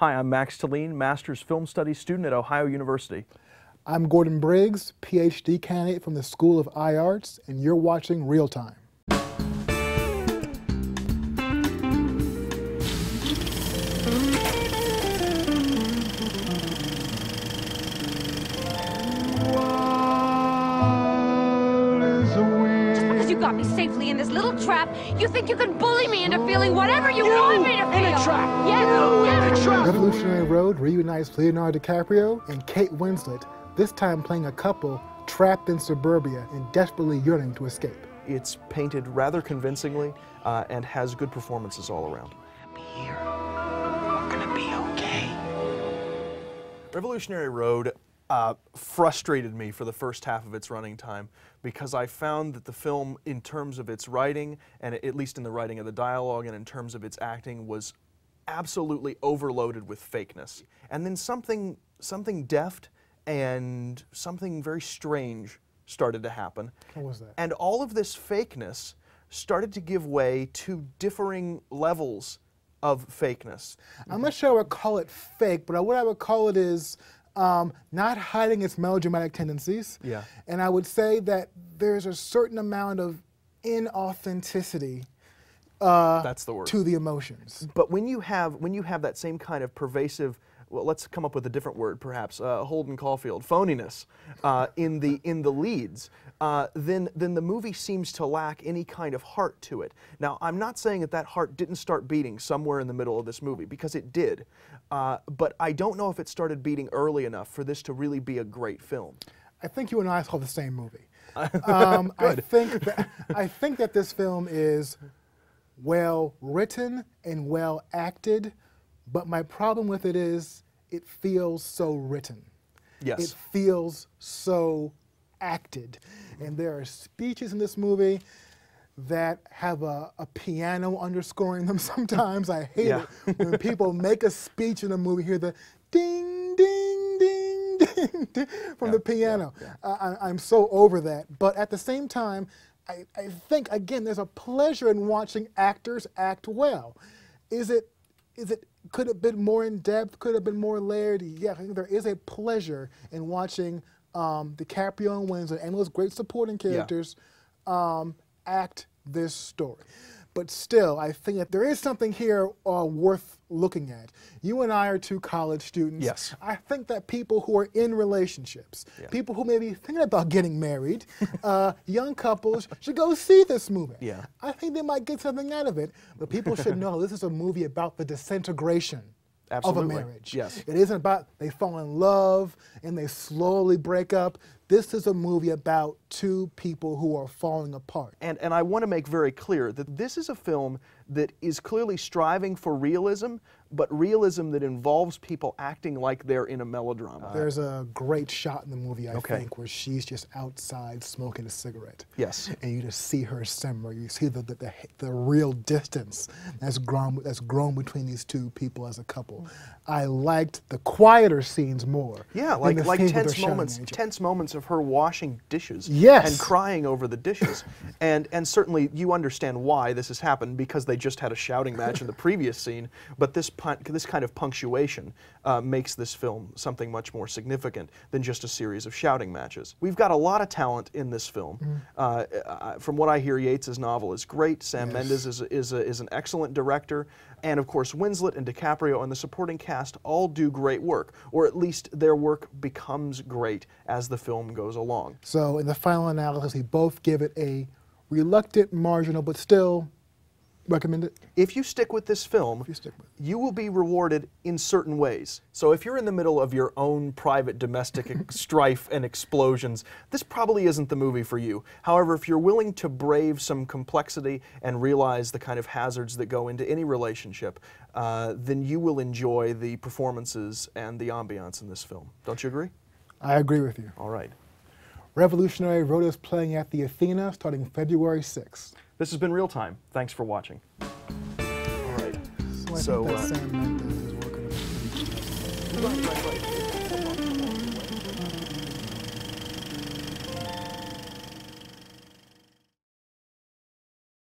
Hi, I'm Max Talene, Master's Film Studies student at Ohio University. I'm Gordon Briggs, PhD candidate from the School of iArts, and you're watching Real Time. You got me safely in this little trap. You think you can bully me into feeling whatever you want me to feel? In a trap. Yes, yes. In a trap. Revolutionary Road reunites Leonardo DiCaprio and Kate Winslet, this time playing a couple trapped in suburbia and desperately yearning to escape. It's painted rather convincingly and has good performances all around. Be here. We're gonna be okay. Revolutionary Road frustrated me for the first half of its running time because I found that the film, in terms of its writing, and at least in the writing of the dialogue and in terms of its acting, was absolutely overloaded with fakeness. And then something deft and something very strange started to happen. What was that? And all of this fakeness started to give way to differing levels of fakeness. I'm not sure I would call it fake, but what I would call it is not hiding its melodramatic tendencies. Yeah. And I would say that there's a certain amount of inauthenticity That's the word. to the emotions. But when you have that same kind of pervasive, well, let's come up with a different word, perhaps Holden Caulfield, phoniness in the leads, then the movie seems to lack any kind of heart to it. Now, I'm not saying that heart didn't start beating somewhere in the middle of this movie, because it did. But I don't know if it started beating early enough for this to really be a great film. I think you and I saw the same movie. I think that this film is well written and well acted, but my problem with it is it feels so written. Yes. It feels so acted. And there are speeches in this movie that have a piano underscoring them sometimes. I hate it when people make a speech in a movie, hear the ding, ding, ding, ding, ding from the piano. I'm so over that. But at the same time, I think, again, there's a pleasure in watching actors act well. Could it have been more in depth? Could it have been more layered? Yeah, I think there is a pleasure in watching DiCaprio and Winslet and those great supporting characters act this story. But still, I think that there is something here worth looking at. You and I are two college students. Yes. I think that people who are in relationships, people who may be thinking about getting married, young couples should go see this movie. Yeah. I think they might get something out of it, but people should know this is a movie about the disintegration of a marriage. Yes. It isn't about they fall in love and they slowly break up. This is a movie about two people who are falling apart. And I want to make very clear that this is a film that is clearly striving for realism, but realism that involves people acting like they're in a melodrama. There's a great shot in the movie, I think, where she's just outside smoking a cigarette. Yes. And you just see her simmer. You see the real distance that's grown between these two people as a couple. I liked the quieter scenes more. Yeah, like tense moments of her washing dishes. Yes. And crying over the dishes. and certainly you understand why this has happened, because they just had a shouting match in the previous scene, but this kind of punctuation makes this film something much more significant than just a series of shouting matches. We've got a lot of talent in this film. From what I hear, Yates' novel is great. Sam Mendes is an excellent director. And of course, Winslet and DiCaprio and the supporting cast all do great work, or at least their work becomes great as the film goes along. So in the final analysis, we both give it a reluctant, marginal, but still recommend it. If you stick with this film, you will be rewarded in certain ways. So if you're in the middle of your own private domestic strife and explosions, this probably isn't the movie for you. However, if you're willing to brave some complexity and realize the kind of hazards that go into any relationship, then you will enjoy the performances and the ambiance in this film. Don't you agree? I agree with you. All right. Revolutionary Road is playing at the Athena starting February 6th. This has been Real Time. Thanks for watching. All right. So I think that Sam Mendes is working on it. Right.